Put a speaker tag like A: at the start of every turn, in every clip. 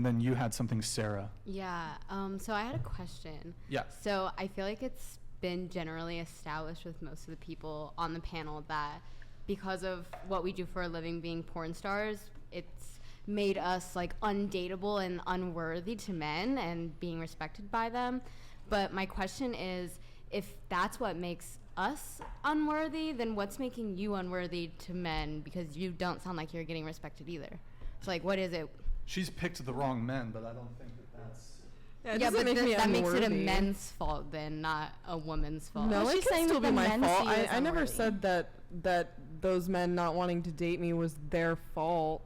A: And then you had something, Sarah.
B: Yeah. So I had a question.
A: Yeah.
B: So I feel like it's been generally established with most of the people on the panel that because of what we do for a living, being porn stars, it's made us like undateable and unworthy to men and being respected by them. But my question is, if that's what makes us unworthy, then what's making you unworthy to men? Because you don't sound like you're getting respected either. So like, what is it?
A: She's picked the wrong men, but I don't think that's...
B: Yeah, but that makes it a men's fault then, not a woman's fault.
C: No, it can still be my fault. I never
D: unworthy.
C: said that those men not wanting to date me was their fault,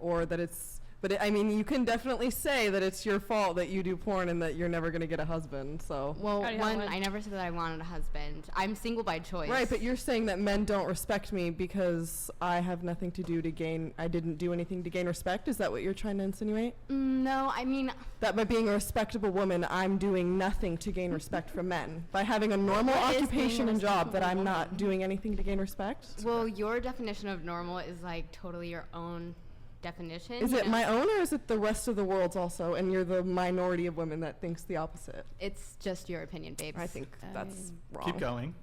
C: or that it's... But I mean, you can definitely say that it's your fault that you do porn and that you're never going to get a husband, so...
B: Well, one, I never said that I wanted a husband. I'm single by choice.
C: Right, but you're saying that men don't respect me because I have nothing to do to gain... I didn't do anything to gain respect? Is that what you're trying to insinuate?
B: No, I mean...
C: That by being a respectable woman, I'm doing nothing to gain respect from men. By having a normal occupation and job, that I'm not doing anything to gain respect?
B: Well, your definition of normal is like totally your own definition.
C: Is it my own, or is it the rest of the world's also, and you're the minority of women that thinks the opposite?
B: It's just your opinion, babes.
C: I think that's wrong.
A: Keep going.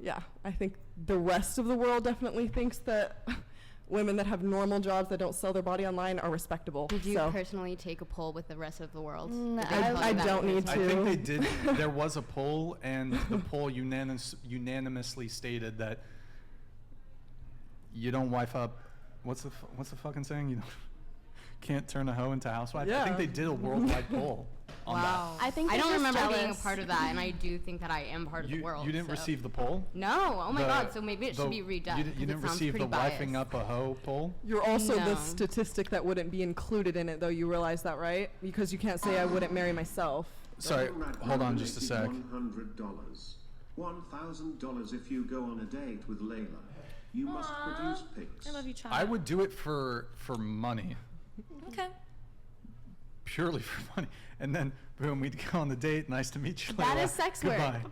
C: Yeah, I think the rest of the world definitely thinks that women that have normal jobs that don't sell their body online are respectable.
B: Did you personally take a poll with the rest of the world?
C: I don't need to.
A: I think they did. There was a poll, and the poll unanimously stated that you don't wife up. What's the fucking saying? You can't turn a hoe into a housewife.
C: Yeah.
A: I think they did a worldwide poll on that.
D: I think
B: I don't
D: they're just
B: remember being a
D: jealous.
B: part of that, and I do think that I am part of the world.
A: You didn't
B: so.
A: receive the poll?
B: No. Oh my God. So maybe it should be redone.
A: You
B: 'cause
A: didn't
B: it sounds
A: receive the
B: pretty biased.
A: wifing up a hoe poll?
C: You're also the
B: No.
C: statistic that wouldn't be included in it, though. You realize that, right? Because you can't say I wouldn't marry myself.
A: Sorry, hold on just a sec.
E: $100. $1,000 if you go on a date with Layla. You must produce pics.
D: I love you, child.
A: I would do it for money.
D: Okay.
A: Purely for money. And then, boom, we'd go on the date. Nice to meet you, Layla.
D: That is sex work.
A: Goodbye.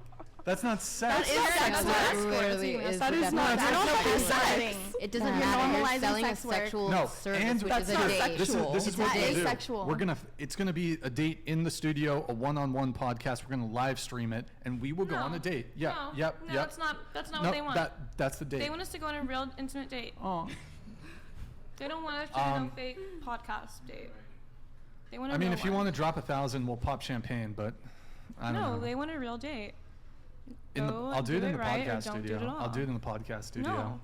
A: That's not sex.
D: That is sex
B: That
D: work.
B: literally is
C: That
B: the
C: is not
B: definition.
D: I don't
C: sex.
D: think
C: It's
D: it's
C: sex.
D: sex.
B: It doesn't
D: You're
B: matter. You're
D: normalizing
B: selling
D: sex
B: a
D: work.
B: sexual
A: No,
B: service,
A: and
B: which
C: that's
B: is a
C: not
B: date.
C: sexual.
A: This is what
D: That
A: we'll
D: is
A: do.
D: sexual.
A: We're gonna. It's gonna be a date in the studio, a one-on-one podcast. We're gonna live stream it, and we will go on a date. Yeah.
F: No,
A: Yep.
F: No,
A: Yep.
F: that's not
A: No,
F: what they want.
A: That's the date.
F: They want us to go on a real intimate date.
A: Oh.
F: They don't want us to do no fake podcast date. They want a
A: I mean,
F: real
A: if you
F: one.
A: want to drop 1,000, we'll pop champagne, but I don't know.
F: No, they want a real date.
A: I'll do it in the
F: right, or
A: podcast
F: don't do it
A: studio.
F: at
A: I'll do it
F: all.
A: in the podcast studio.
F: No.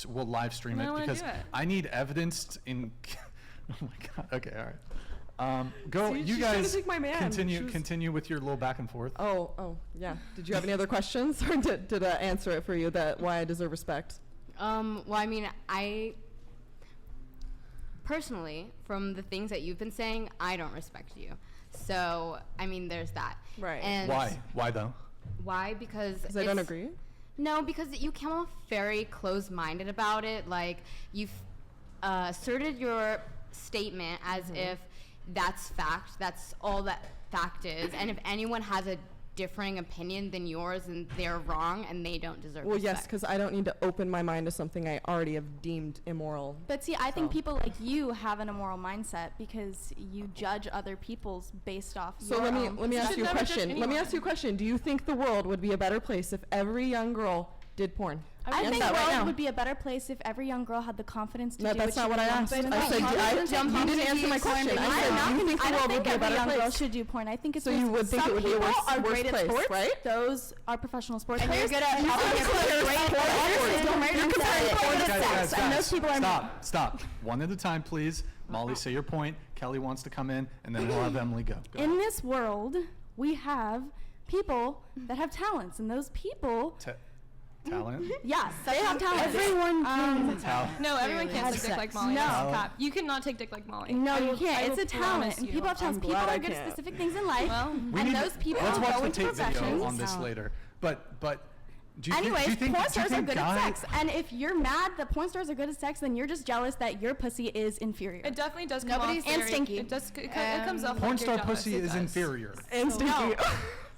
A: We'll live stream
F: I
A: it
F: don't wanna
A: because
F: do it.
A: I need evidence in. Oh my God. Okay. All right. Go.
C: See,
A: You
C: she's trying to
A: guys
C: take my man.
A: continue.
C: She was-
A: Continue with your little back and forth.
C: Oh, yeah. Did you have any other questions, or did I answer it for you? That why I deserve respect?
B: Well, I mean, I personally, from the things that you've been saying, I don't respect you. So, I mean, there's that.
C: Right.
B: And
A: Why? Why though?
B: Why? Because
C: Because I don't agree.
B: No, because you come off very closed-minded about it. Like, you've asserted your statement as if that's fact. That's all that fact is. And if anyone has a differing opinion than yours, then they're wrong and they don't deserve
C: Well, yes,
B: respect.
C: because I don't need to open my mind to something I already have deemed immoral.
D: But see, I think
C: So.
D: people like you have an immoral mindset because you judge other people's based off
C: So
D: your
C: let
D: own
C: me ask
F: should
C: you a
F: never judge
C: question. Let me
F: anyone.
C: ask you a question. Do you think the world would be a better place if every young girl did porn?
D: I
C: Answer
D: think
C: that
D: the
C: right
D: world
C: now.
D: would be a better place if every young girl had the confidence to
C: No,
D: do
C: that's
D: what
C: not
D: she
C: what I
D: wants
C: asked.
D: to
C: I
D: do.
C: said, you didn't answer my question. I said, do you think the world would be a
D: every
C: better
D: young girl
C: place?
D: should do porn. I think it's
C: So you
D: just
C: would think
D: some
C: it would be a
D: people
C: worse-
D: are
C: worse
D: great at
C: place,
D: sports.
C: right?
D: Those are professional sports
B: And
D: players.
B: you're good at
D: You
B: helping
D: think
B: your
D: they're great
B: sport
D: at
B: players.
D: sports. Don't
C: You're comparing porn to
A: Guys,
C: sex,
D: and those people are
A: Stop. One at a time, please. Molly, say your point. Kelly wants to come in, and then we'll have Emily go. Go.
D: In this world, we have people that have talents, and those people,
A: Talent.
D: yes, they have talents.
C: Everyone
A: Talent.
F: No, everyone can't take dick like Molly.
D: No.
F: That's a cap. You cannot take dick like Molly.
D: No,
F: I
D: you
F: will- I
D: can't. It's
F: will
D: a talent,
F: promise
D: and
F: you.
D: people have talents.
C: I'm
D: People
C: glad
D: are
C: I
D: good at
C: can't.
D: specific things in life,
F: Well,
D: and those people
A: Let's watch
D: go
A: the
D: into
A: tape video
D: professions.
A: on this later. But do you
D: Anyways,
A: think, do you
D: porn
A: think,
D: stars are good
A: guys,
D: at sex, and if you're mad that porn stars are good at sex, then you're just jealous that your pussy is inferior.
F: It definitely does come
B: Nobody's-
F: off
D: And
F: very-
D: stinky.
F: It does. It comes off
A: porn
F: like
A: star
F: you're jealous.
A: pussy
F: It
A: is
F: does.
A: inferior?
C: and stinky.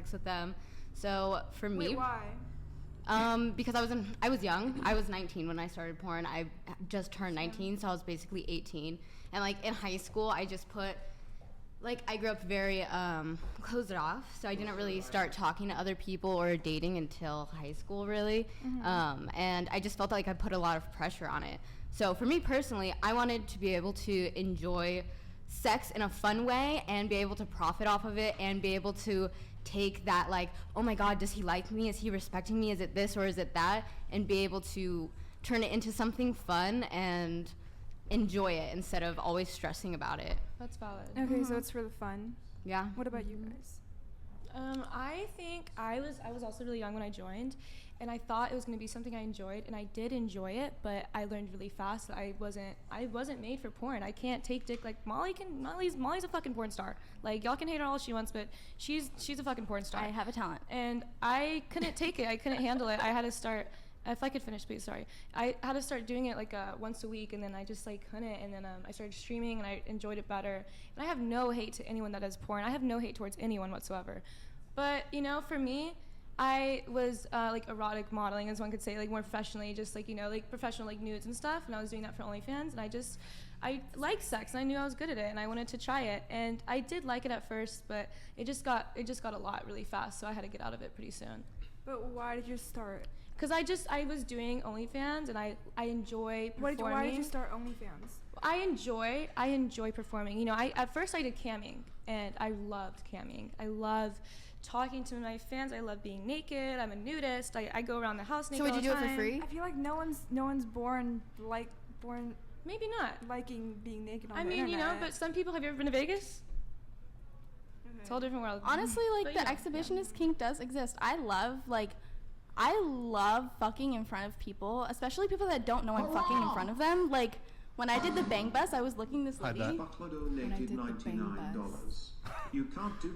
B: sex with them. So for me,
G: Wait, why?
B: because I was young. I was 19 when I started porn. I just turned 19, so I was basically 18. And like in high school, I just put Like, I grew up very closed off, so I didn't really start talking to other people or dating until high school, really. And I just felt like I put a lot of pressure on it. So for me personally, I wanted to be able to enjoy sex in a fun way and be able to profit off of it and be able to take that, like, oh my God, does he like me? Is he respecting me? Is it this or is it that? And be able to turn it into something fun and enjoy it instead of always stressing about it.
F: That's valid.
G: Okay, so it's for the fun.
B: Yeah.
G: What about you guys?
F: I think I was also really young when I joined, and I thought it was going to be something I enjoyed, and I did enjoy it, but I learned really fast that I wasn't made for porn. I can't take dick like Molly's a fucking porn star. Like, y'all can hate her all she wants, but she's a fucking porn star.
D: I have a talent.
F: And I couldn't take it. I couldn't handle it. I had to start. If I could finish, please. Sorry. I had to start doing it like once a week, and then I just like couldn't. And then I started streaming, and I enjoyed it better. And I have no hate to anyone that does porn. I have no hate towards anyone whatsoever. But you know, for me, I was like erotic modeling, as one could say, like more professionally, just like, you know, like professional like nudes and stuff. And I was doing that for OnlyFans, and I liked sex, and I knew I was good at it, and I wanted to try it. And I did like it at first, but it just got a lot really fast. So I had to get out of it pretty soon.
G: But why did you start?
F: Because I was doing OnlyFans, and I enjoy performing.
G: Why did you start OnlyFans?
F: I enjoy performing. You know, at first I did camming, and I loved camming. I love talking to my fans. I love being naked. I'm a nudist. I go around the house naked.
B: So would you do
F: all the
B: it for
F: time.
B: free?
G: I feel like no one's born
F: Maybe not.
G: liking being naked on
F: I
G: the
F: mean,
G: internet.
F: you know, but some people. Have you ever been to Vegas? It's a whole different world.
D: Honestly, like,
F: But,
D: the
F: you know,
D: exhibitionist kink does exist. I love fucking in front of people, especially people that don't know I'm fucking in front of them. Like, when I did the Bang Bus, I was looking this
A: Hide
D: lady.
A: that.
E: Butler donated
C: did the Bang
E: $99. You can't do